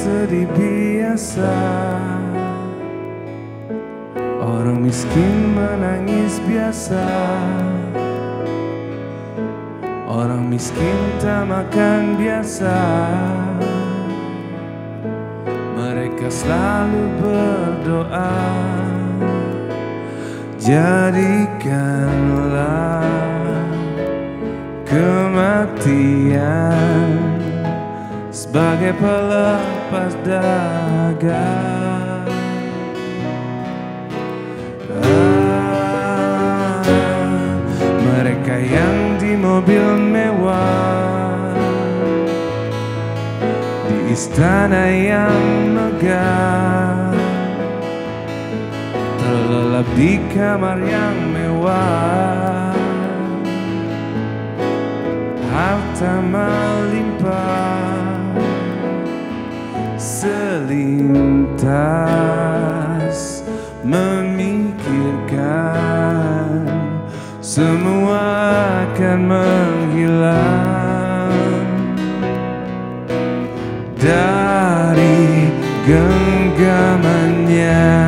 sedih biasa, orang miskin menangis biasa, orang miskin tak makan biasa. Mereka selalu berdoa, jadikanlah kematian sebagai pelepas dahaga. Mereka yang di mobil mewah, di istana yang megah, terlelap di kamar yang mewah, harta melimpah, selintas memikirkan semua akan menghilang dari genggamannya.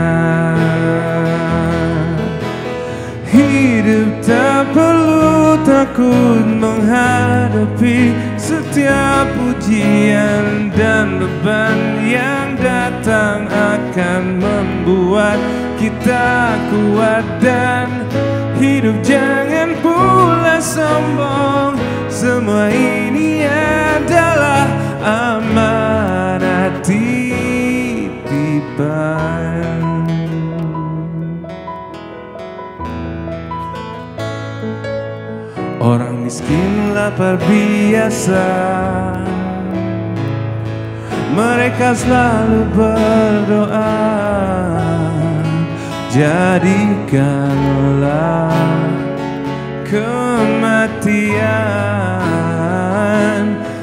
Hidup tak perlu takut menghadapi setiap ujian dan beban yang datang akan membuat kita kuat. Dan hidup jangan pula sombong, semua ini adalah amanat titipan. Orang miskin lapar biasa, mereka selalu berdoa, jadikanlah kematian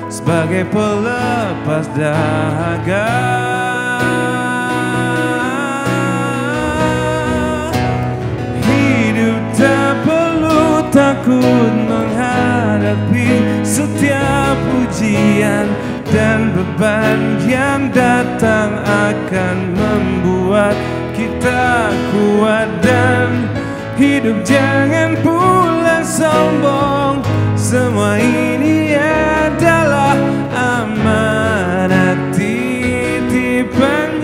sebagai pelepas dahaga. Hidup tak perlu takut menghadapi setiap ujian dan beban yang datang akan membuat kita kuat. Dan hidup jangan pula sombong, semua ini adalah amanat titipannya.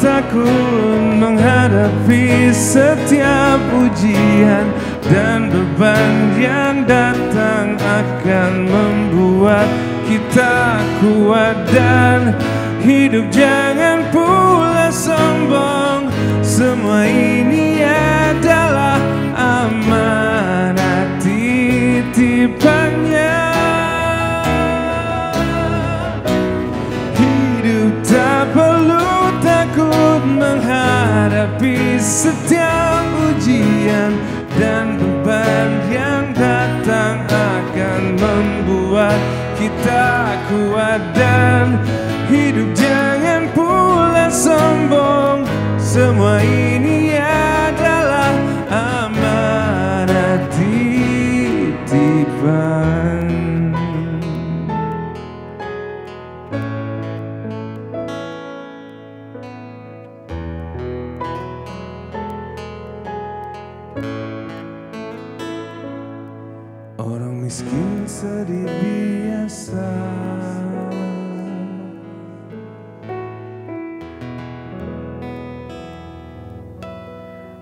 Takut menghadapi setiap ujian dan beban yang datang akan membuat kita kuat. Dan hidup jangan pula sombong, semua ini adalah amanat titipannya. Hidup tak perlu takut menghadapi setiap ujian dan beban yang datang akan membuat kita kuat. Dan hidup jangan pula sombong, semua ini adalah amanat titipan. Orang miskin sedih biasa.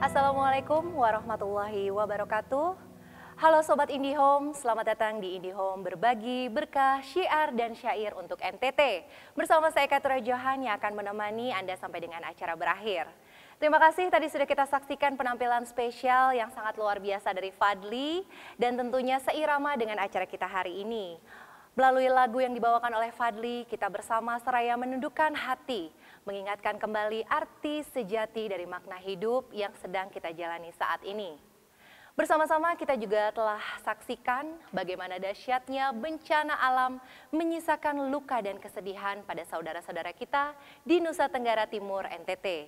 Assalamualaikum warahmatullahi wabarakatuh. Halo Sobat IndiHome, selamat datang di IndiHome berbagi berkah, syiar dan syair untuk NTT. Bersama saya Katura Johan yang akan menemani Anda sampai dengan acara berakhir. Terima kasih tadi sudah kita saksikan penampilan spesial yang sangat luar biasa dari Fadli dan tentunya seirama dengan acara kita hari ini. Melalui lagu yang dibawakan oleh Fadli, kita bersama seraya menundukkan hati, mengingatkan kembali arti sejati dari makna hidup yang sedang kita jalani saat ini. Bersama-sama kita juga telah saksikan bagaimana dahsyatnya bencana alam menyisakan luka dan kesedihan pada saudara-saudara kita di Nusa Tenggara Timur, NTT.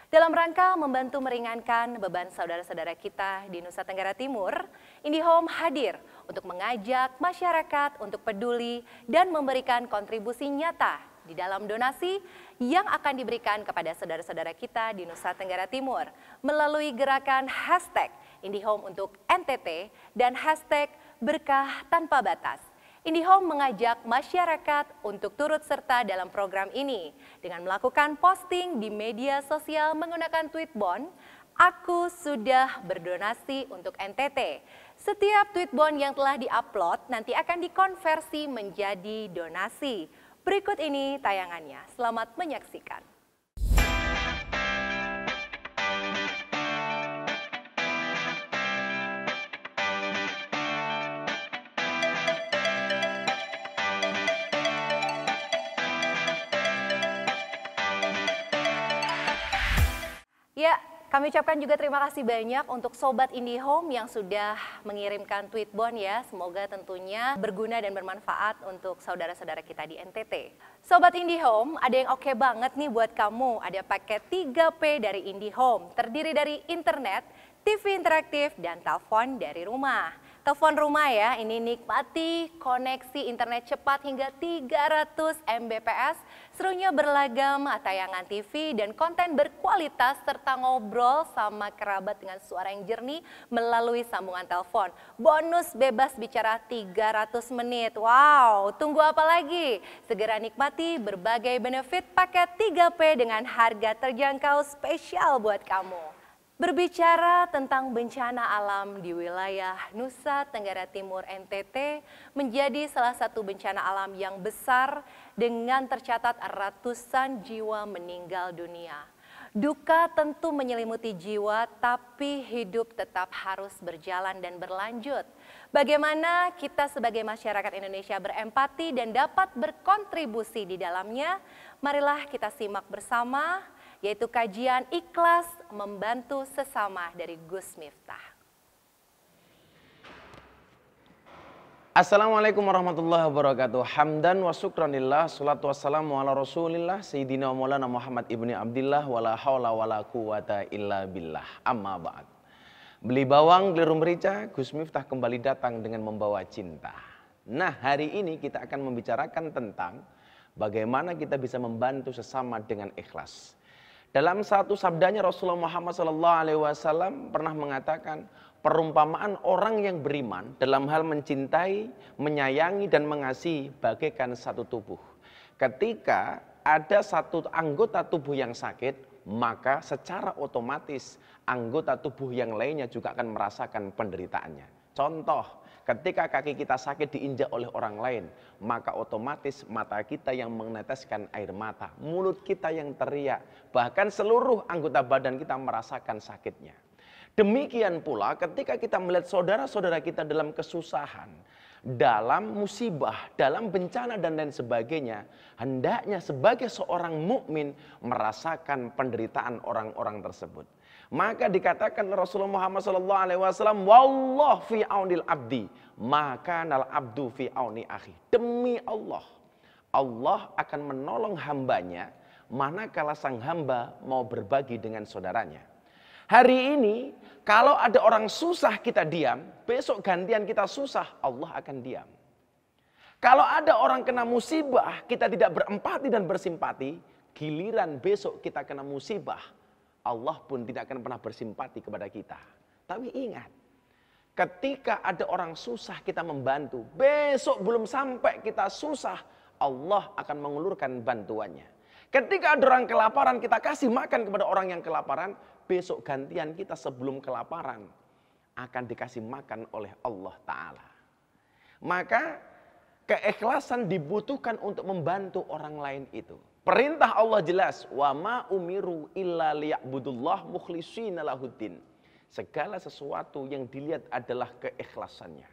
Dalam rangka membantu meringankan beban saudara-saudara kita di Nusa Tenggara Timur, IndiHome hadir untuk mengajak masyarakat untuk peduli dan memberikan kontribusi nyata di dalam donasi yang akan diberikan kepada saudara-saudara kita di Nusa Tenggara Timur melalui gerakan hashtag IndiHome untuk NTT dan hashtag berkah tanpa batas. IndiHome mengajak masyarakat untuk turut serta dalam program ini dengan melakukan posting di media sosial menggunakan tweetbond, "Aku sudah berdonasi untuk NTT." Setiap tweetbond yang telah diupload nanti akan dikonversi menjadi donasi. Berikut ini tayangannya. Selamat menyaksikan. Ya, kami ucapkan juga terima kasih banyak untuk Sobat IndiHome yang sudah mengirimkan tweetbond ya. Semoga tentunya berguna dan bermanfaat untuk saudara-saudara kita di NTT. Sobat IndiHome, ada yang oke banget nih buat kamu. Ada paket 3P dari IndiHome, terdiri dari internet, TV interaktif, dan telepon dari rumah. Telepon rumah ya, ini nikmati koneksi internet cepat hingga 300 Mbps, serunya berlagam, tayangan TV dan konten berkualitas serta ngobrol sama kerabat dengan suara yang jernih melalui sambungan telepon. Bonus bebas bicara 300 menit. Wow, tunggu apa lagi? Segera nikmati berbagai benefit paket 3P dengan harga terjangkau spesial buat kamu. Berbicara tentang bencana alam di wilayah Nusa Tenggara Timur NTT menjadi salah satu bencana alam yang besar dengan tercatat ratusan jiwa meninggal dunia. Duka tentu menyelimuti jiwa, tapi hidup tetap harus berjalan dan berlanjut. Bagaimana kita sebagai masyarakat Indonesia berempati dan dapat berkontribusi di dalamnya? Marilah kita simak bersama, yaitu kajian Ikhlas Membantu Sesama dari Gus Miftah. Assalamualaikum warahmatullahi wabarakatuh. Hamdan wa syukranillah, salatu wassalamu ala rasulillah, Sayyidina Maulana Muhammad ibni Abdillah, wala hawla wala quwata illa billah, amma ba'd. Beli bawang, beli merica, Gus Miftah kembali datang dengan membawa cinta. Nah, hari ini kita akan membicarakan tentang bagaimana kita bisa membantu sesama dengan ikhlas. Dalam satu sabdanya Rasulullah Muhammad SAW pernah mengatakan, perumpamaan orang yang beriman dalam hal mencintai, menyayangi, dan mengasihi bagaikan satu tubuh. Ketika ada satu anggota tubuh yang sakit, maka secara otomatis anggota tubuh yang lainnya juga akan merasakan penderitaannya. Contoh, ketika kaki kita sakit diinjak oleh orang lain, maka otomatis mata kita yang meneteskan air mata, mulut kita yang teriak, bahkan seluruh anggota badan kita merasakan sakitnya. Demikian pula ketika kita melihat saudara-saudara kita dalam kesusahan, dalam musibah, dalam bencana dan lain sebagainya, hendaknya sebagai seorang mukmin merasakan penderitaan orang-orang tersebut. Maka dikatakan Rasulullah Muhammad SAW, wallah fi aunil abdi, maka nal abdu fi auni akhi. Demi Allah, Allah akan menolong hambanya manakala sang hamba mau berbagi dengan saudaranya. Hari ini, kalau ada orang susah kita diam, besok gantian kita susah, Allah akan diam. Kalau ada orang kena musibah, kita tidak berempati dan bersimpati, giliran besok kita kena musibah, Allah pun tidak akan pernah bersimpati kepada kita. Tapi ingat, ketika ada orang susah kita membantu, besok belum sampai kita susah, Allah akan mengulurkan bantuannya. Ketika ada orang kelaparan, kita kasih makan kepada orang yang kelaparan, besok gantian kita sebelum kelaparan akan dikasih makan oleh Allah Ta'ala. Maka keikhlasan dibutuhkan untuk membantu orang lain itu. Perintah Allah jelas, wa ma umiru illa liya'budullah mukhlishina lahuddin. Segala sesuatu yang dilihat adalah keikhlasannya.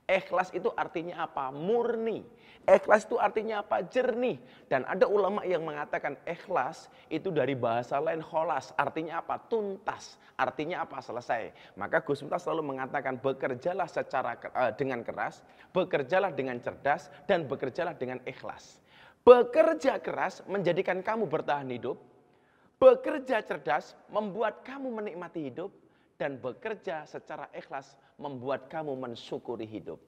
Ikhlas itu artinya apa? Murni. Ikhlas itu artinya apa? Jernih. Dan ada ulama yang mengatakan ikhlas itu dari bahasa lain kholas. Artinya apa? Tuntas. Artinya apa? Selesai. Maka Gus Miftah selalu mengatakan bekerjalah dengan keras, bekerjalah dengan cerdas, dan bekerjalah dengan ikhlas. Bekerja keras menjadikan kamu bertahan hidup. Bekerja cerdas membuat kamu menikmati hidup. Dan bekerja secara ikhlas membuat kamu mensyukuri hidup.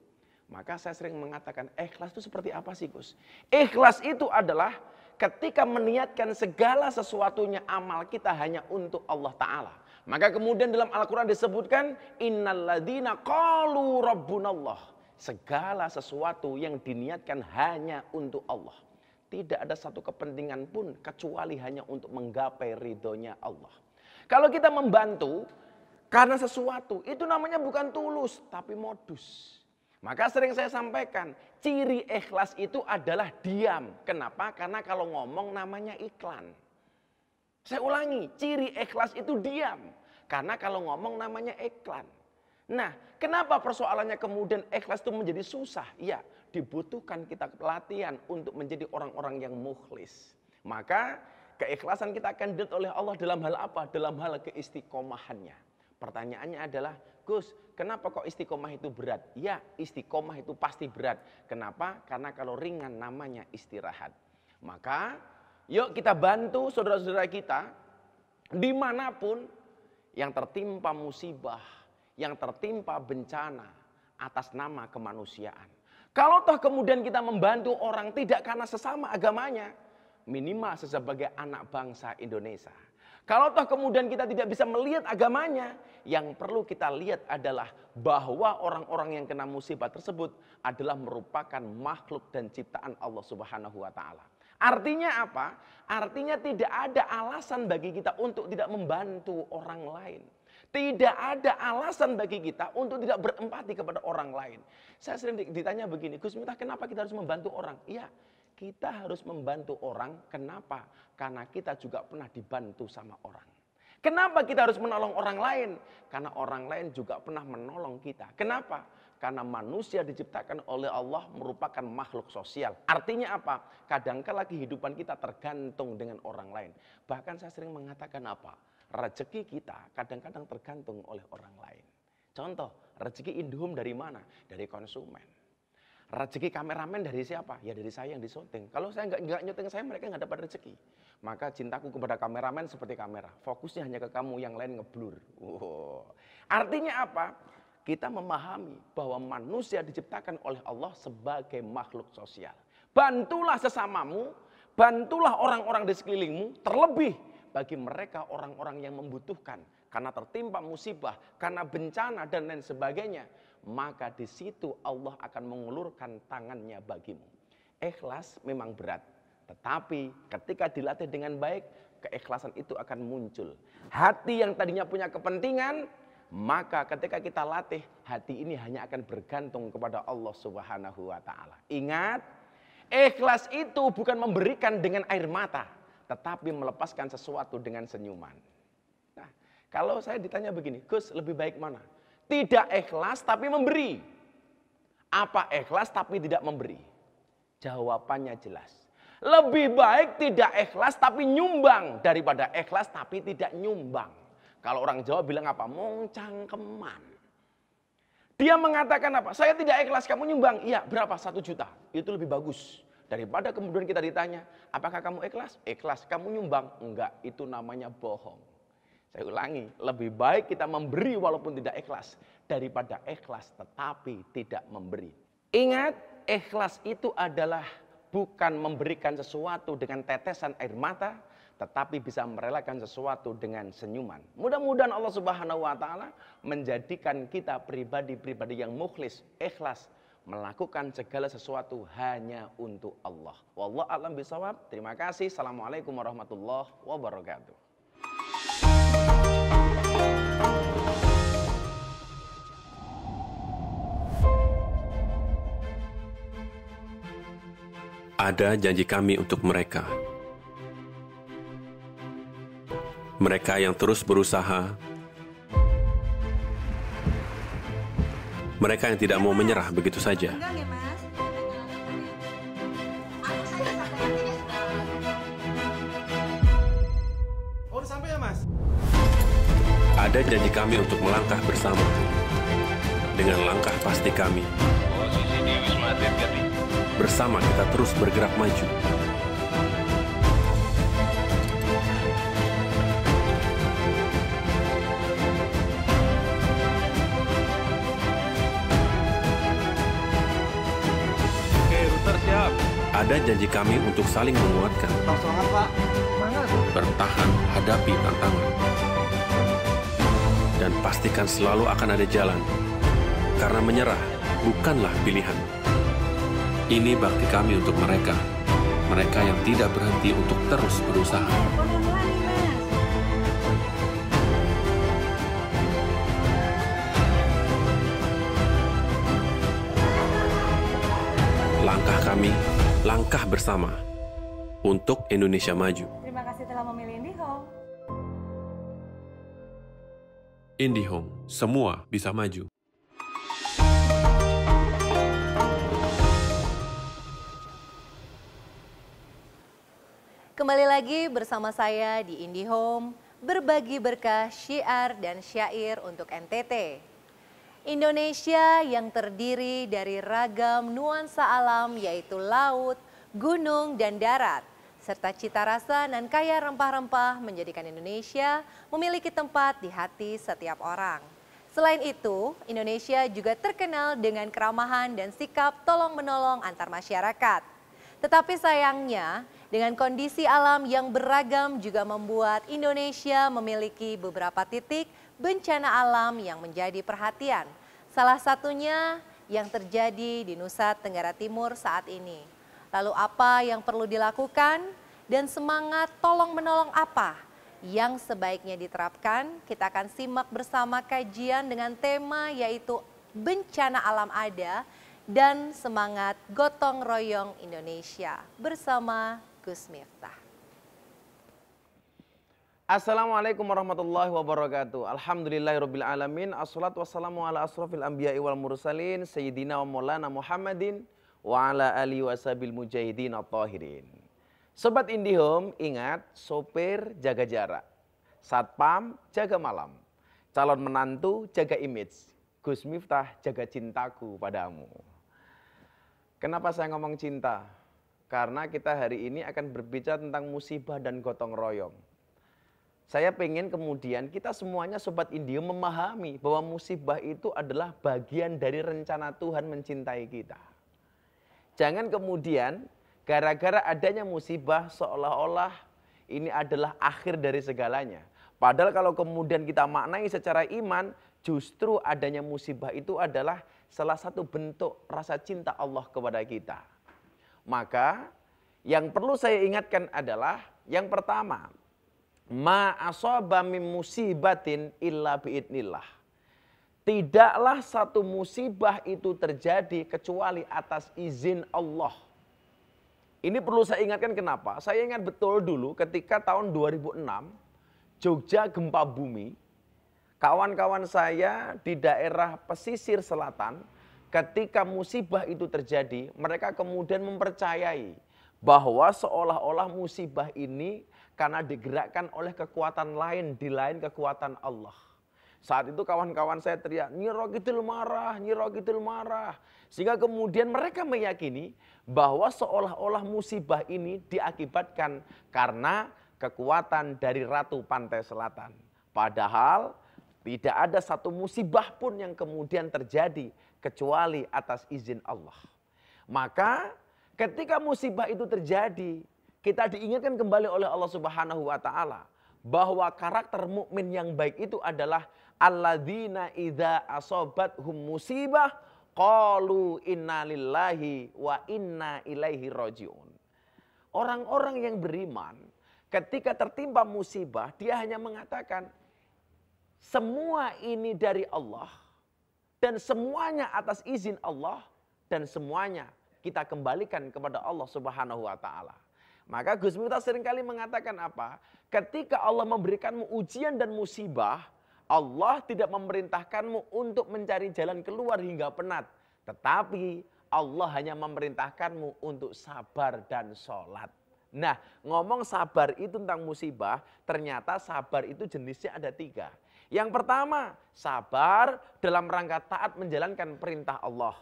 Maka saya sering mengatakan ikhlas itu seperti apa sih Gus? Ikhlas itu adalah ketika meniatkan segala sesuatunya amal kita hanya untuk Allah Ta'ala. Maka kemudian dalam Al-Quran disebutkan innalladzina qalu rabbunallah. Segala sesuatu yang diniatkan hanya untuk Allah. Tidak ada satu kepentingan pun kecuali hanya untuk menggapai ridhonya Allah. Kalau kita membantu karena sesuatu, itu namanya bukan tulus, tapi modus. Maka sering saya sampaikan, ciri ikhlas itu adalah diam. Kenapa? Karena kalau ngomong namanya iklan. Saya ulangi, ciri ikhlas itu diam. Karena kalau ngomong namanya iklan. Nah, kenapa persoalannya kemudian ikhlas itu menjadi susah? Ya, dibutuhkan kita pelatihan untuk menjadi orang-orang yang mukhlis. Maka keikhlasan kita akan dilihat oleh Allah dalam hal apa? Dalam hal keistiqomahannya. Pertanyaannya adalah, Gus, kenapa kok istiqomah itu berat? Ya, istiqomah itu pasti berat. Kenapa? Karena kalau ringan namanya istirahat. Maka, yuk kita bantu saudara-saudara kita, dimanapun yang tertimpa musibah, yang tertimpa bencana, atas nama kemanusiaan. Kalau toh kemudian kita membantu orang tidak karena sesama agamanya, minimal sebagai anak bangsa Indonesia. Kalau toh kemudian kita tidak bisa melihat agamanya, yang perlu kita lihat adalah bahwa orang-orang yang kena musibah tersebut adalah merupakan makhluk dan ciptaan Allah Subhanahu wa Ta'ala. Artinya apa? Artinya tidak ada alasan bagi kita untuk tidak membantu orang lain. Tidak ada alasan bagi kita untuk tidak berempati kepada orang lain. Saya sering ditanya begini, Gus Miftah, kenapa kita harus membantu orang? Iya. Kita harus membantu orang, kenapa? Karena kita juga pernah dibantu sama orang. Kenapa kita harus menolong orang lain? Karena orang lain juga pernah menolong kita. Kenapa? Karena manusia diciptakan oleh Allah merupakan makhluk sosial. Artinya apa? Kadangkala kehidupan kita tergantung dengan orang lain. Bahkan saya sering mengatakan apa? Rezeki kita kadang-kadang tergantung oleh orang lain. Contoh, rezeki Indihome dari mana? Dari konsumen. Rezeki kameramen dari siapa? Ya dari saya yang disyuting. Kalau saya nggak nyuting saya, mereka nggak dapat rezeki. Maka cintaku kepada kameramen seperti kamera. Fokusnya hanya ke kamu, yang lain ngeblur. Artinya apa? Kita memahami bahwa manusia diciptakan oleh Allah sebagai makhluk sosial. Bantulah sesamamu, bantulah orang-orang di sekelilingmu, terlebih bagi mereka orang-orang yang membutuhkan. Karena tertimpa musibah, karena bencana dan lain sebagainya. Maka di situ Allah akan mengulurkan tangannya bagimu. Ikhlas memang berat, tetapi ketika dilatih dengan baik, keikhlasan itu akan muncul. Hati yang tadinya punya kepentingan, maka ketika kita latih, hati ini hanya akan bergantung kepada Allah Subhanahu wa Ta'ala. Ingat, ikhlas itu bukan memberikan dengan air mata, tetapi melepaskan sesuatu dengan senyuman. Nah, kalau saya ditanya begini, Gus, lebih baik mana? Tidak ikhlas tapi memberi. Apa ikhlas tapi tidak memberi? Jawabannya jelas. Lebih baik tidak ikhlas tapi nyumbang daripada ikhlas tapi tidak nyumbang. Kalau orang Jawa bilang apa? Mongcangkeman. Dia mengatakan apa? Saya tidak ikhlas, kamu nyumbang. Iya, berapa? 1 juta. Itu lebih bagus. Daripada kemudian kita ditanya, apakah kamu ikhlas? Ikhlas. Kamu nyumbang? Enggak, itu namanya bohong. Saya ulangi, lebih baik kita memberi walaupun tidak ikhlas daripada ikhlas tetapi tidak memberi. Ingat, ikhlas itu adalah bukan memberikan sesuatu dengan tetesan air mata, tetapi bisa merelakan sesuatu dengan senyuman. Mudah-mudahan Allah Subhanahu wa Ta'ala menjadikan kita pribadi-pribadi yang mukhlis, ikhlas, melakukan segala sesuatu hanya untuk Allah. Wallahu a'lam bishawab. Terima kasih. Assalamualaikum warahmatullahi wabarakatuh. Ada janji kami untuk mereka. Mereka yang terus berusaha, Mereka yang tidak mau menyerah begitu saja. Oh, udah sampai ya, Mas? Ada janji kami untuk melangkah bersama. Dengan langkah pasti kami, bersama kita terus bergerak maju. Oke, router siap. Ada janji kami untuk saling menguatkan. Semangat, Pak. Semangat. Bertahan hadapi tantangan. Dan pastikan selalu akan ada jalan. Karena menyerah bukanlah pilihan. Ini bakti kami untuk mereka. Mereka yang tidak berhenti untuk terus berusaha. Langkah kami, langkah bersama. Untuk Indonesia Maju. Terima kasih telah memilih IndiHome. IndiHome, semua bisa maju. Kembali lagi bersama saya di IndiHome, berbagi berkah syiar dan syair untuk NTT. Indonesia yang terdiri dari ragam nuansa alam yaitu laut, gunung, dan darat, serta cita rasa dan kaya rempah-rempah menjadikan Indonesia memiliki tempat di hati setiap orang. Selain itu, Indonesia juga terkenal dengan keramahan dan sikap tolong-menolong antar masyarakat. Tetapi sayangnya, dengan kondisi alam yang beragam juga membuat Indonesia memiliki beberapa titik bencana alam yang menjadi perhatian. Salah satunya yang terjadi di Nusa Tenggara Timur saat ini. Lalu apa yang perlu dilakukan dan semangat tolong-menolong apa yang sebaiknya diterapkan? Kita akan simak bersama kajian dengan tema yaitu bencana alam ada dan semangat gotong royong Indonesia bersama Gus Miftah. Assalamualaikum warahmatullahi wabarakatuh. Alhamdulillahirabbil alamin. Assalatu wassalamu ala asrofil anbiya'i wal mursalin sayyidina wa maulana Muhammadin wa ala alihi wasabil mujahidin at-tahirin. Sobat IndiHome, ingat, sopir jaga jarak, satpam jaga malam, calon menantu jaga image, Gus Miftah jaga cintaku padamu. Kenapa saya ngomong cinta? Karena kita hari ini akan berbicara tentang musibah dan gotong royong. Saya pengen kemudian kita semuanya Sobat IndiHome memahami bahwa musibah itu adalah bagian dari rencana Tuhan mencintai kita. Jangan kemudian gara-gara adanya musibah seolah-olah ini adalah akhir dari segalanya. Padahal kalau kemudian kita maknai secara iman, justru adanya musibah itu adalah salah satu bentuk rasa cinta Allah kepada kita. Maka yang perlu saya ingatkan adalah yang pertama, ma asaba min musibatin illa biidnillah. Tidaklah satu musibah itu terjadi kecuali atas izin Allah. Ini perlu saya ingatkan kenapa? Saya ingat betul dulu ketika tahun 2006 Jogja gempa bumi. Kawan-kawan saya di daerah pesisir selatan ketika musibah itu terjadi, mereka kemudian mempercayai bahwa seolah-olah musibah ini karena digerakkan oleh kekuatan lain di lain kekuatan Allah. Saat itu kawan-kawan saya teriak, Nyi Rokidul marah, Nyi Rokidul marah. Sehingga kemudian mereka meyakini bahwa seolah-olah musibah ini diakibatkan karena kekuatan dari Ratu Pantai Selatan. Padahal tidak ada satu musibah pun yang kemudian terjadi kecuali atas izin Allah. Maka ketika musibah itu terjadi, kita diingatkan kembali oleh Allah Subhanahu wa taala bahwa karakter mukmin yang baik itu adalah alladzina idza asobathum musibah qalu inna lillahi wa inna ilaihi rajiun. Orang-orang yang beriman ketika tertimpa musibah, dia hanya mengatakan semua ini dari Allah dan semuanya atas izin Allah dan semuanya kita kembalikan kepada Allah Subhanahu wa taala. Maka Gus Miftah seringkali mengatakan apa? Ketika Allah memberikanmu ujian dan musibah, Allah tidak memerintahkanmu untuk mencari jalan keluar hingga penat. Tetapi Allah hanya memerintahkanmu untuk sabar dan sholat. Nah, ngomong sabar itu tentang musibah, ternyata sabar itu jenisnya ada 3. Yang pertama, sabar dalam rangka taat menjalankan perintah Allah.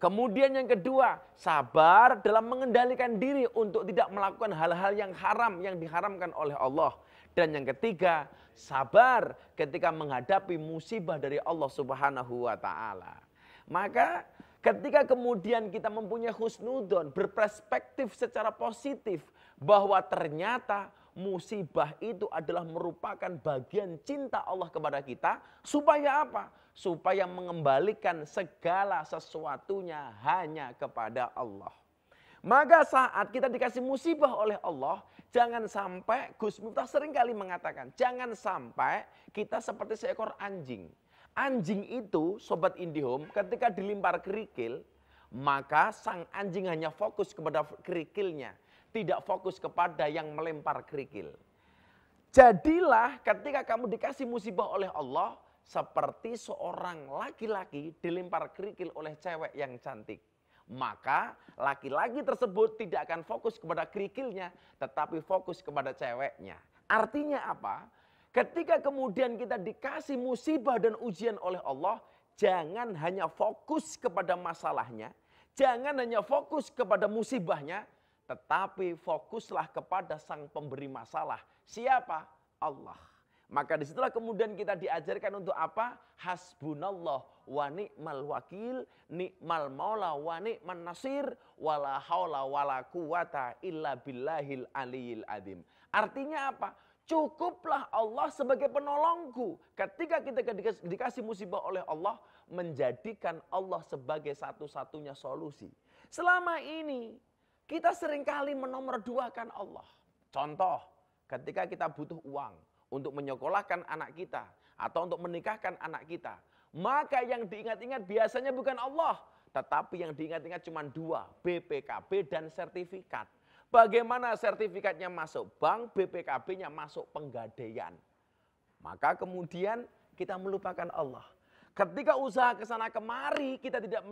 Kemudian yang kedua, sabar dalam mengendalikan diri untuk tidak melakukan hal-hal yang haram yang diharamkan oleh Allah. Dan yang ketiga, sabar ketika menghadapi musibah dari Allah Subhanahu wa taala. Maka ketika kemudian kita mempunyai husnudon, berperspektif secara positif bahwa ternyata musibah itu adalah merupakan bagian cinta Allah kepada kita, supaya apa? Supaya mengembalikan segala sesuatunya hanya kepada Allah. Maka saat kita dikasih musibah oleh Allah, jangan sampai, Gus Miftah sering kali mengatakan, jangan sampai kita seperti seekor anjing. Anjing itu, Sobat IndiHome, ketika dilimpar kerikil, maka sang anjing hanya fokus kepada kerikilnya, tidak fokus kepada yang melempar kerikil. Jadilah ketika kamu dikasih musibah oleh Allah, seperti seorang laki-laki dilempar kerikil oleh cewek yang cantik. Maka laki-laki tersebut tidak akan fokus kepada kerikilnya, tetapi fokus kepada ceweknya. Artinya apa? Ketika kemudian kita dikasih musibah dan ujian oleh Allah, jangan hanya fokus kepada masalahnya, jangan hanya fokus kepada musibahnya, tetapi fokuslah kepada sang pemberi masalah. Siapa? Allah. Maka disitulah kemudian kita diajarkan untuk apa? Hasbunallah wa ni'mal wakil, ni'mal maula wa ni'man nasir, wala haula wala quwata illa billahil aliyil azim. Artinya apa? Cukuplah Allah sebagai penolongku. Ketika kita dikasih musibah oleh Allah, menjadikan Allah sebagai satu-satunya solusi. Selama ini kita seringkali menomorduakan Allah. Contoh, ketika kita butuh uang untuk menyekolahkan anak kita atau untuk menikahkan anak kita, maka yang diingat-ingat biasanya bukan Allah, tetapi yang diingat-ingat cuma 2, BPKB dan sertifikat. Bagaimana sertifikatnya masuk bank, BPKB-nya masuk penggadaian. Maka kemudian kita melupakan Allah. Ketika usaha ke sana kemari kita tidak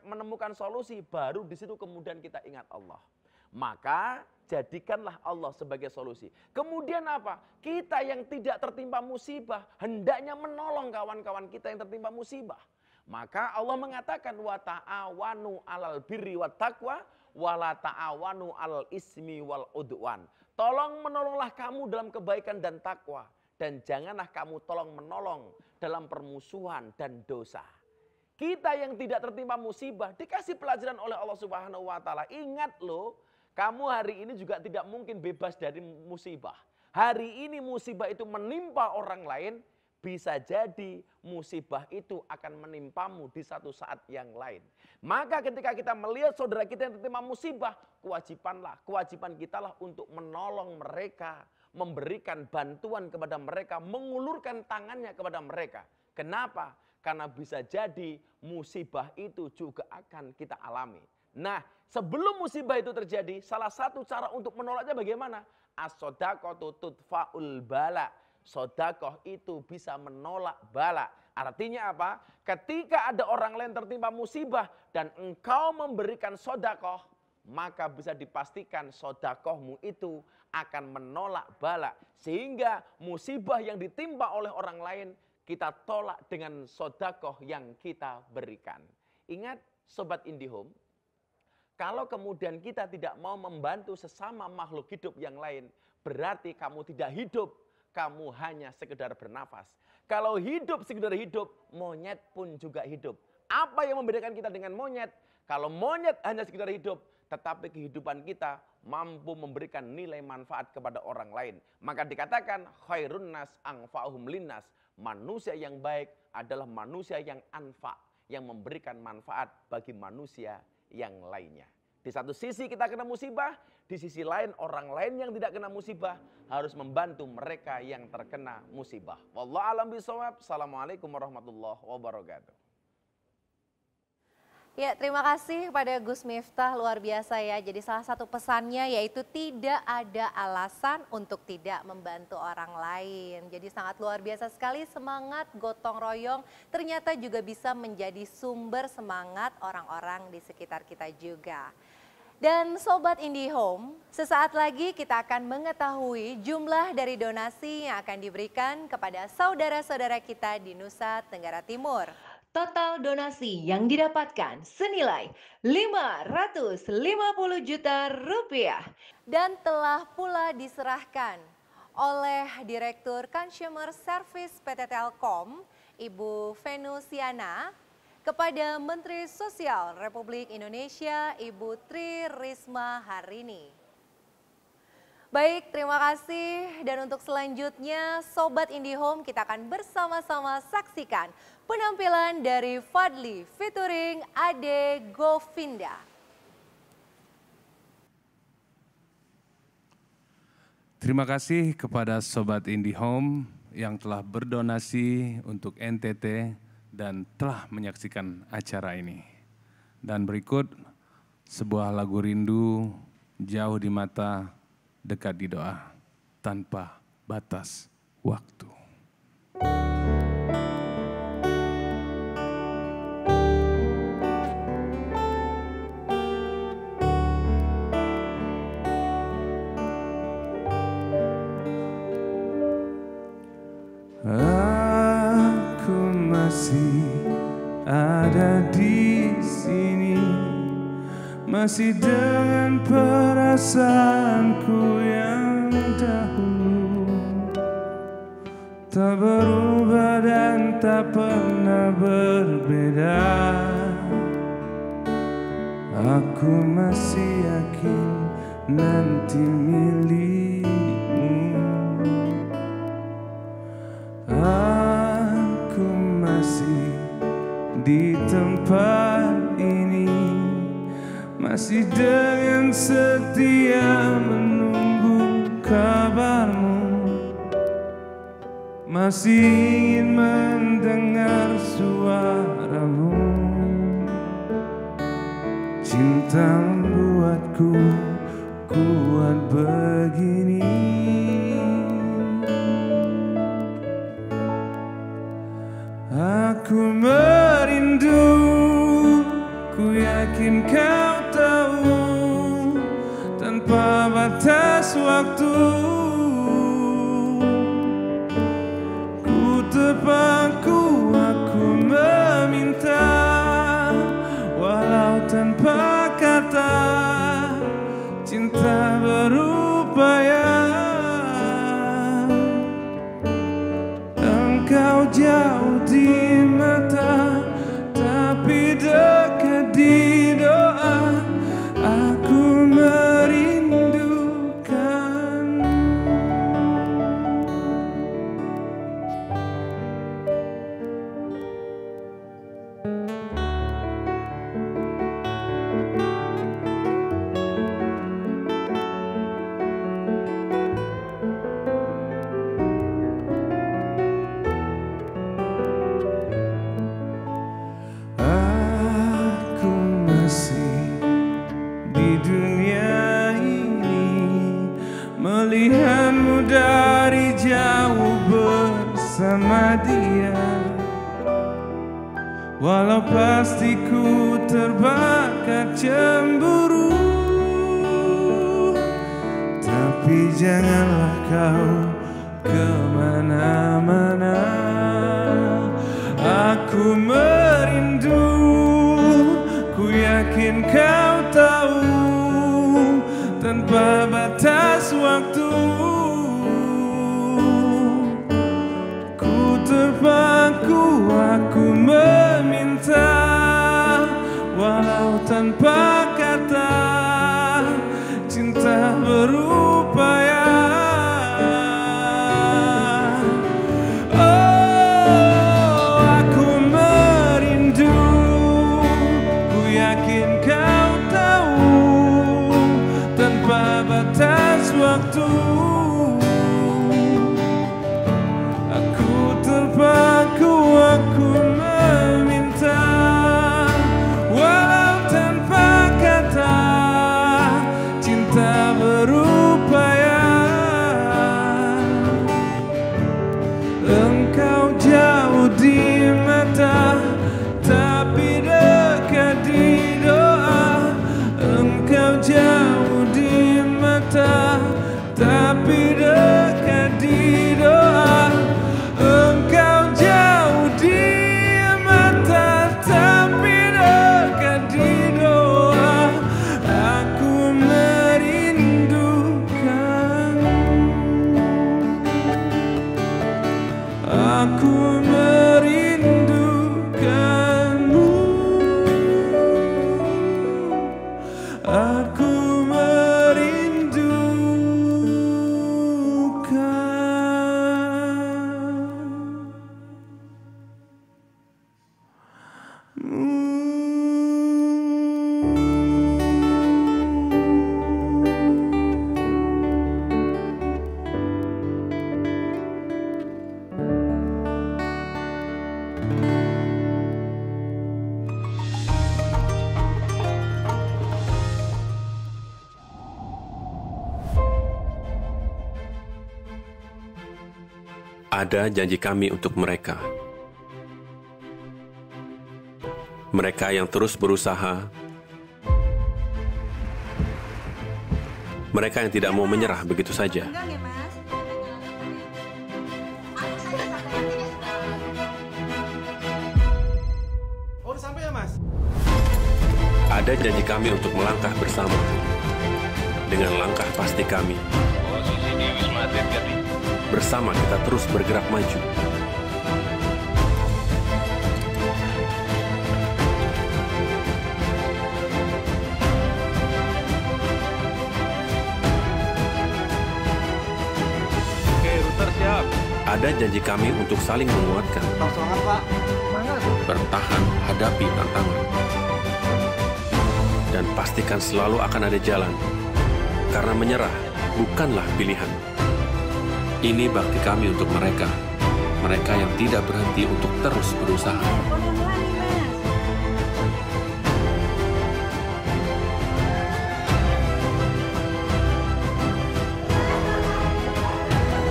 menemukan solusi, baru di situ kemudian kita ingat Allah. Maka jadikanlah Allah sebagai solusi. Kemudian apa? Kita yang tidak tertimpa musibah hendaknya menolong kawan-kawan kita yang tertimpa musibah. Maka Allah mengatakan wa ta'awanu 'alal birri wat taqwa wa la ta'awanu 'alal ismi wal udwan. Tolong menolonglah kamu dalam kebaikan dan takwa, dan janganlah kamu tolong menolong dalam permusuhan dan dosa. Kita yang tidak tertimpa musibah dikasih pelajaran oleh Allah Subhanahu wa taala. Ingat loh, kamu hari ini juga tidak mungkin bebas dari musibah. Hari ini musibah itu menimpa orang lain, bisa jadi musibah itu akan menimpamu di satu saat yang lain. Maka ketika kita melihat saudara kita yang tertimpa musibah, kewajiban kita lah untuk menolong mereka, memberikan bantuan kepada mereka, mengulurkan tangannya kepada mereka. Kenapa? Karena bisa jadi musibah itu juga akan kita alami. Nah, sebelum musibah itu terjadi, salah satu cara untuk menolaknya bagaimana? As-sodaqatu tudfa'ul bala. Sodakoh itu bisa menolak bala. Artinya apa? Ketika ada orang lain tertimpa musibah dan engkau memberikan sodakoh, maka bisa dipastikan sodakohmu itu akan menolak bala. Sehingga musibah yang ditimpa oleh orang lain, kita tolak dengan sodakoh yang kita berikan. Ingat Sobat IndiHome, kalau kemudian kita tidak mau membantu sesama makhluk hidup yang lain, berarti kamu tidak hidup. Kamu hanya sekedar bernafas. Kalau hidup sekedar hidup, monyet pun juga hidup. Apa yang membedakan kita dengan monyet? Kalau monyet hanya sekedar hidup, tetapi kehidupan kita mampu memberikan nilai manfaat kepada orang lain. Maka dikatakan khairun nas anfa'uhum linnas. Manusia yang baik adalah manusia yang anfa, yang memberikan manfaat bagi manusia yang lainnya. Di satu sisi kita kena musibah, di sisi lain orang lain yang tidak kena musibah harus membantu mereka yang terkena musibah. Wallahu a'lam bishawab. Assalamualaikum warahmatullahi wabarakatuh. Ya, terima kasih pada Gus Miftah, luar biasa ya. Jadi salah satu pesannya yaitu tidak ada alasan untuk tidak membantu orang lain. Jadi sangat luar biasa sekali, semangat gotong royong ternyata juga bisa menjadi sumber semangat orang-orang di sekitar kita juga. Dan Sobat IndiHome, sesaat lagi kita akan mengetahui jumlah dari donasi yang akan diberikan kepada saudara-saudara kita di Nusa Tenggara Timur. Total donasi yang didapatkan senilai 550 juta rupiah dan telah pula diserahkan oleh Direktur Consumer Service PT Telkom, Ibu Venusiana, kepada Menteri Sosial Republik Indonesia, Ibu Tri Risma Harini. Baik, terima kasih. Dan untuk selanjutnya, Sobat IndiHome, kita akan bersama-sama saksikan penampilan dari Fadli featuring Ade Govinda. Terima kasih kepada Sobat IndiHome yang telah berdonasi untuk NTT dan telah menyaksikan acara ini. Dan berikut sebuah lagu rindu, jauh di mata, dekat di doa, tanpa batas waktu. Aku masih ada di sini, masih dengan perasaanku yang dahulu, tak berubah dan tak pernah berbeda. Aku masih yakin nanti milikmu. Aku masih di tempat ini, masih dengan setia menunggu kabarmu, masih ingin mendengar suaramu. Cinta membuatku kuat begini. Aku merindu, ku yakin kau tahu, tanpa batas waktu. Ku terpaku, aku meminta, walau tanpa kata, cinta berupaya. Engkau jauh di mata, tapi dekat di doa. Aku merindukanmu. Aku masih di dunia ini, melihatmu dari jauh bersama dia. Walau pasti ku terbakar cemburu, tapi janganlah kau kemana-mana. Aku merindu, ku yakin kau tahu, tanpa batas waktu. Ku terpaku, aku meminta, walau tanpa kata, cinta berupaya. Waktu aku terpaku, aku meminta, walau Ada janji kami untuk mereka. Mereka yang terus berusaha, mereka yang tidak mau menyerah begitu saja. Enggak ya, Mas? Oh, udah sampai ya, Mas? Ada janji kami untuk melangkah bersama. Dengan langkah pasti kami, bersama kita terus bergerak maju. Oke, router siap. Ada janji kami untuk saling menguatkan, Semangat, Pak. Semangat. bertahan hadapi tantangan. Dan pastikan selalu akan ada jalan, karena menyerah bukanlah pilihan. Ini bakti kami untuk mereka, mereka yang tidak berhenti untuk terus berusaha. Pelan-pelan nih, Mas.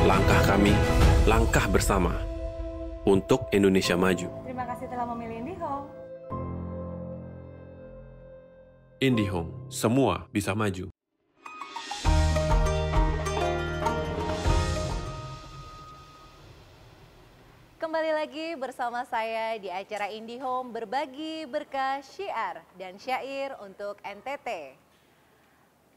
Langkah kami, langkah bersama untuk Indonesia maju. Terima kasih telah memilih IndiHome. IndiHome, semua bisa maju. Kembali lagi bersama saya di acara IndiHome berbagi berkah syiar dan syair untuk NTT.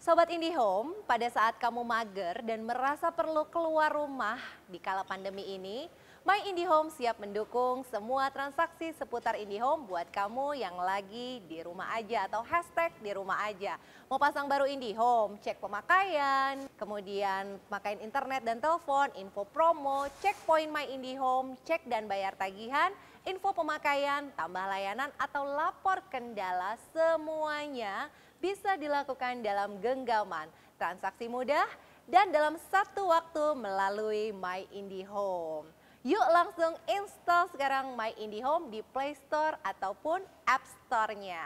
Sobat IndiHome, pada saat kamu mager dan merasa perlu keluar rumah di kala pandemi ini, My IndiHome siap mendukung semua transaksi seputar IndiHome buat kamu yang lagi di rumah aja atau hashtag di rumah aja. Mau pasang baru IndiHome, cek pemakaian, kemudian pemakaian internet dan telepon, info promo, cek poin My IndiHome, cek dan bayar tagihan, info pemakaian, tambah layanan atau lapor kendala, semuanya bisa dilakukan dalam genggaman, transaksi mudah dan dalam satu waktu melalui My IndiHome. Yuk langsung install sekarang My IndiHome di Play Store ataupun App Store-nya.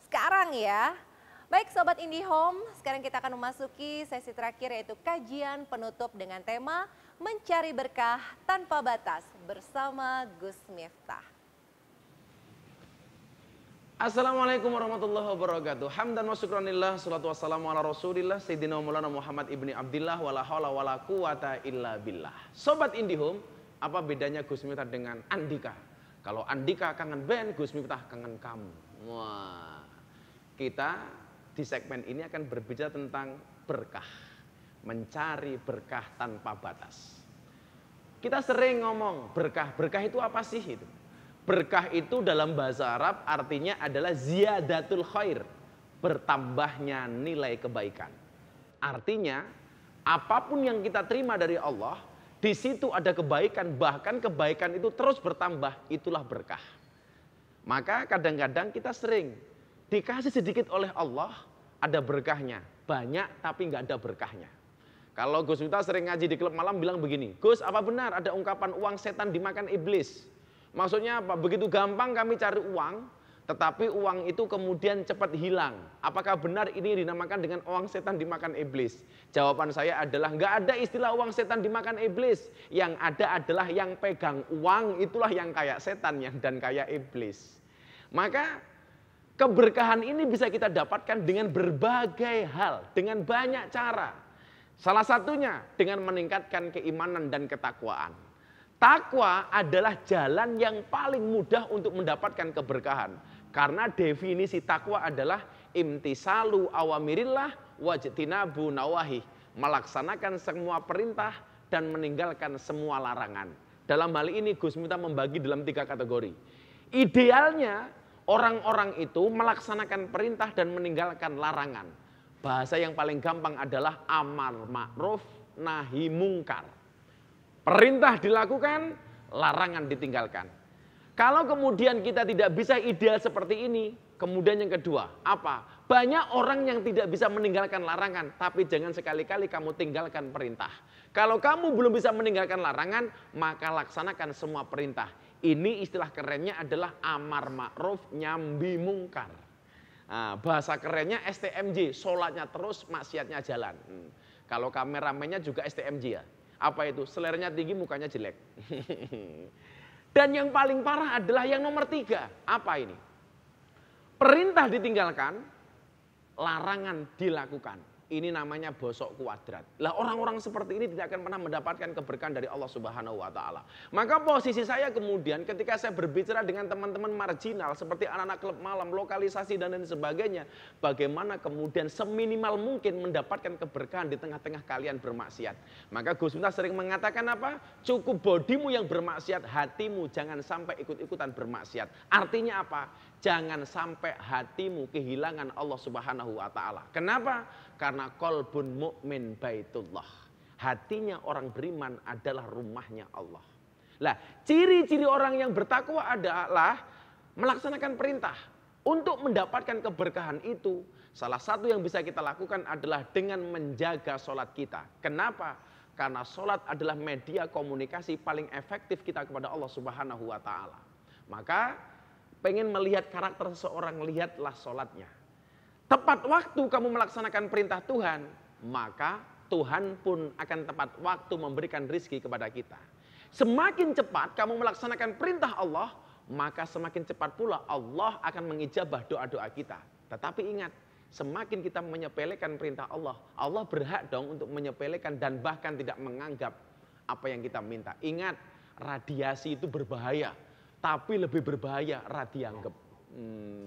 Sekarang ya. Baik Sobat IndiHome, sekarang kita akan memasuki sesi terakhir yaitu kajian penutup dengan tema Mencari Berkah Tanpa Batas bersama Gus Miftah. Assalamualaikum warahmatullahi wabarakatuh. Hamdan wa syukranillah, salatu wassalamu ala rasulillah, Sayyidina Maulana Muhammad ibni Abdillah, wala hawla wala quwata illa billah. Sobat IndiHome, apa bedanya Gus Miftah dengan Andika? Kalau Andika kangen band, Gus Miftah kangen kamu. Wah, kita di segmen ini akan berbicara tentang berkah. Mencari berkah tanpa batas. Kita sering ngomong berkah, berkah itu apa sih itu? Berkah itu dalam bahasa Arab artinya adalah ziyadatul khair, bertambahnya nilai kebaikan. Artinya apapun yang kita terima dari Allah, di situ ada kebaikan, bahkan kebaikan itu terus bertambah, itulah berkah. Maka kadang-kadang kita sering dikasih sedikit oleh Allah, ada berkahnya, banyak tapi nggak ada berkahnya. Kalau Gus Miftah sering ngaji di klub malam bilang begini, Gus apa benar ada ungkapan uang setan dimakan iblis? Maksudnya apa? Begitu gampang kami cari uang, tetapi uang itu kemudian cepat hilang. Apakah benar ini dinamakan dengan uang setan dimakan iblis? Jawaban saya adalah nggak ada istilah uang setan dimakan iblis. Yang ada adalah yang pegang uang itulah yang kayak setan dan kayak iblis. Maka keberkahan ini bisa kita dapatkan dengan berbagai hal, dengan banyak cara. Salah satunya dengan meningkatkan keimanan dan ketakwaan. Takwa adalah jalan yang paling mudah untuk mendapatkan keberkahan. Karena definisi takwa adalah imtisalu awamirillah wajtinabu nawahi. Melaksanakan semua perintah dan meninggalkan semua larangan. Dalam hal ini Gus Miftah membagi dalam 3 kategori. Idealnya orang-orang itu melaksanakan perintah dan meninggalkan larangan. Bahasa yang paling gampang adalah amar ma'ruf nahi mungkar. Perintah dilakukan, larangan ditinggalkan. Kalau kemudian kita tidak bisa ideal seperti ini, kemudian yang kedua, apa? Banyak orang yang tidak bisa meninggalkan larangan, tapi jangan sekali-kali kamu tinggalkan perintah. Kalau kamu belum bisa meninggalkan larangan, maka laksanakan semua perintah. Ini istilah kerennya adalah amar ma'ruf nyambi mungkar. Nah, bahasa kerennya STMJ, sholatnya terus, maksiatnya jalan. Kalau kameramennya juga STMJ ya. Apa itu? Seleranya tinggi, mukanya jelek. Dan yang paling parah adalah yang nomor 3. Apa ini? Perintah ditinggalkan, larangan dilakukan. Ini namanya bosok kuadrat. Lah orang-orang seperti ini tidak akan pernah mendapatkan keberkahan dari Allah Subhanahu wa taala. Maka posisi saya kemudian ketika saya berbicara dengan teman-teman marginal seperti anak-anak klub malam, lokalisasi dan lain sebagainya, bagaimana kemudian seminimal mungkin mendapatkan keberkahan di tengah-tengah kalian bermaksiat. Maka Gus Miftah sering mengatakan apa? Cukup bodimu yang bermaksiat, hatimu jangan sampai ikut-ikutan bermaksiat. Artinya apa? Jangan sampai hatimu kehilangan Allah Subhanahu wa taala. Kenapa? Karena qalbun mu'min baitullah. Hatinya orang beriman adalah rumahnya Allah. Lah, ciri-ciri orang yang bertakwa adalah melaksanakan perintah. Untuk mendapatkan keberkahan itu, salah satu yang bisa kita lakukan adalah dengan menjaga sholat kita. Kenapa? Karena sholat adalah media komunikasi paling efektif kita kepada Allah Subhanahu wa taala. Maka pengen melihat karakter seseorang, lihatlah sholatnya. Tepat waktu kamu melaksanakan perintah Tuhan, maka Tuhan pun akan tepat waktu memberikan rizki kepada kita. Semakin cepat kamu melaksanakan perintah Allah, maka semakin cepat pula Allah akan mengijabah doa-doa kita. Tetapi ingat, semakin kita menyepelekan perintah Allah, Allah berhak dong untuk menyepelekan dan bahkan tidak menganggap apa yang kita minta. Ingat, radiasi itu berbahaya. Tapi lebih berbahaya dianggap.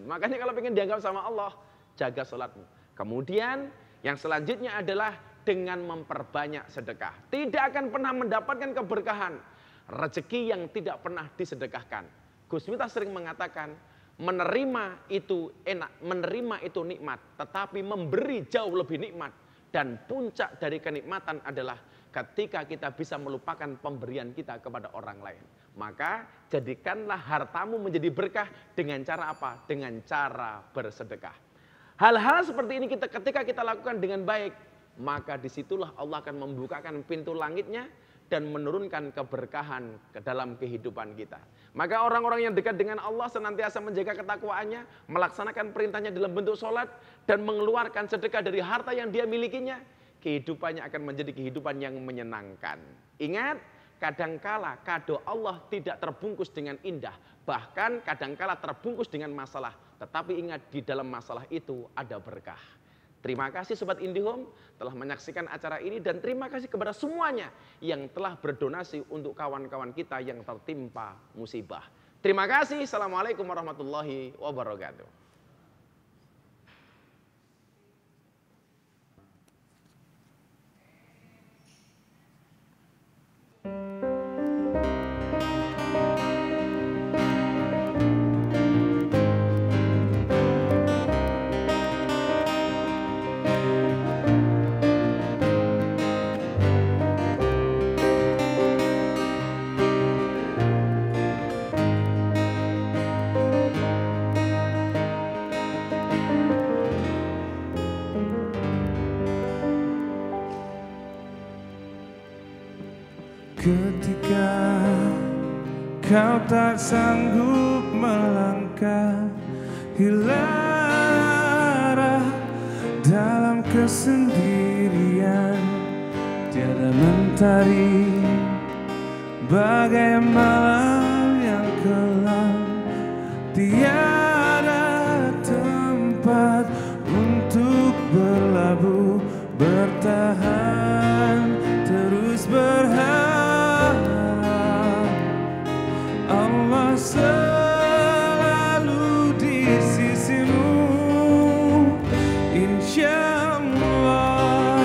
Makanya kalau pengen dianggap sama Allah, jaga sholatmu. Kemudian yang selanjutnya adalah dengan memperbanyak sedekah. Tidak akan pernah mendapatkan keberkahan rezeki yang tidak pernah disedekahkan. Gus Miftah sering mengatakan, menerima itu enak, menerima itu nikmat. Tetapi memberi jauh lebih nikmat. Dan puncak dari kenikmatan adalah ketika kita bisa melupakan pemberian kita kepada orang lain. Maka jadikanlah hartamu menjadi berkah dengan cara apa? Dengan cara bersedekah. Hal-hal seperti ini ketika kita lakukan dengan baik, maka disitulah Allah akan membukakan pintu langitnya dan menurunkan keberkahan ke dalam kehidupan kita. Maka orang-orang yang dekat dengan Allah senantiasa menjaga ketakwaannya, melaksanakan perintahnya dalam bentuk sholat, dan mengeluarkan sedekah dari harta yang dia milikinya, kehidupannya akan menjadi kehidupan yang menyenangkan. Ingat, kadangkala kado Allah tidak terbungkus dengan indah, bahkan kadangkala terbungkus dengan masalah. Tetapi ingat, di dalam masalah itu ada berkah. Terima kasih Sobat IndiHome telah menyaksikan acara ini, dan terima kasih kepada semuanya yang telah berdonasi untuk kawan-kawan kita yang tertimpa musibah. Terima kasih. Assalamualaikum warahmatullahi wabarakatuh. Ketika kau tak sanggup melangkah, hilara dalam kesendirian, tiada mentari bagai malam yang kelam, tiada tempat untuk berlabuh, bertahan, terus berharap. Allah selalu di sisimu, insya Allah,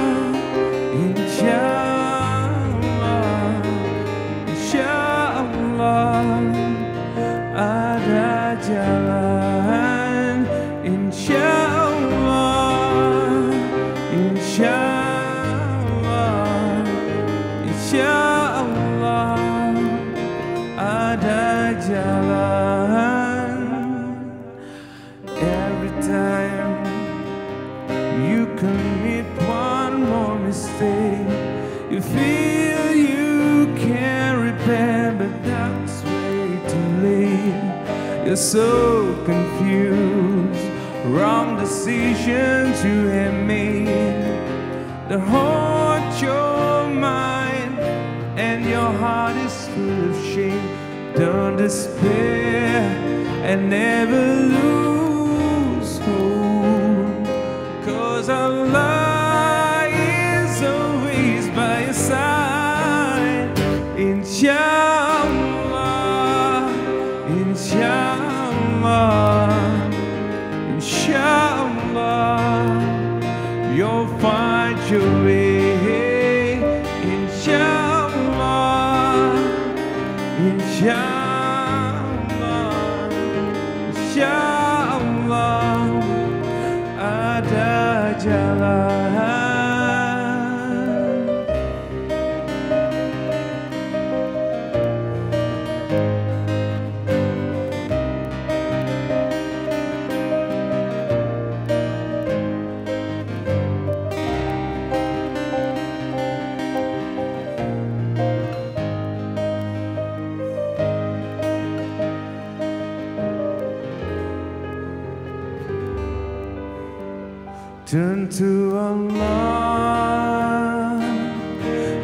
insya Allah, insya Allah ada jalan, insya Allah, insya Allah, insya Allah ada jalan. confused, wrong decisions you have made that haunt your mind, and your heart is full of shame. Don't despair and never lose hope, 'cause Allah is always by your side. Inshallah, inshallah, inshallah, you'll find your way. Inshallah, inshallah, inshallah, ada jalan. Turn to Allah,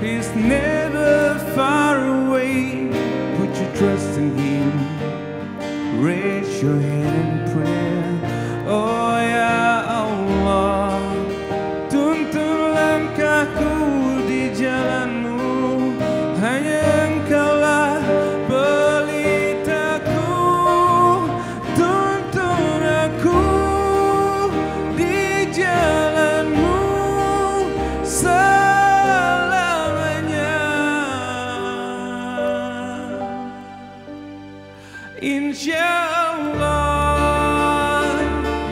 He's never far away. Put your trust in Him, raise your hand in prayer. Oh ya Allah, tuntun langkahku di jalanmu, hanya Engkaulah pelitaku. Tuntun aku di jalanmu selamanya. Insyaallah,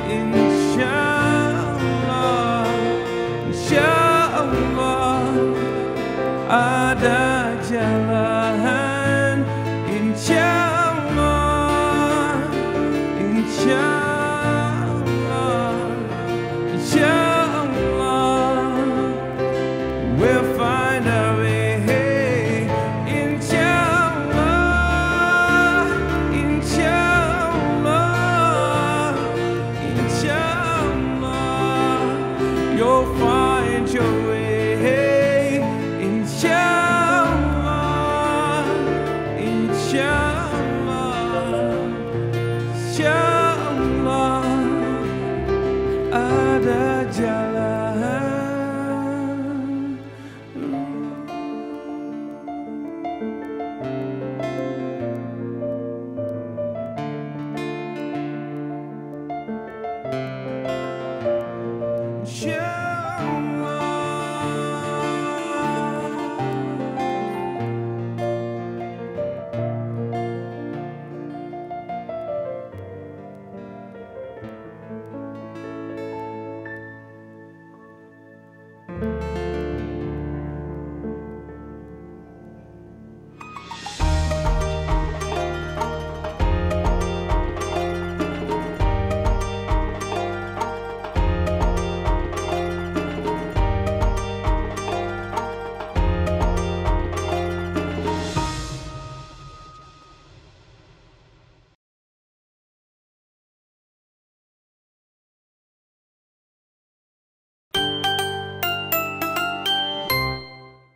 insyaallah, insyaallah, ada jalan. Insyaallah, insyaallah, inshallah, we'll find our way. Inshallah, inshallah, inshallah, you'll find your way. Inshallah, inshallah, inshallah, ada jalan.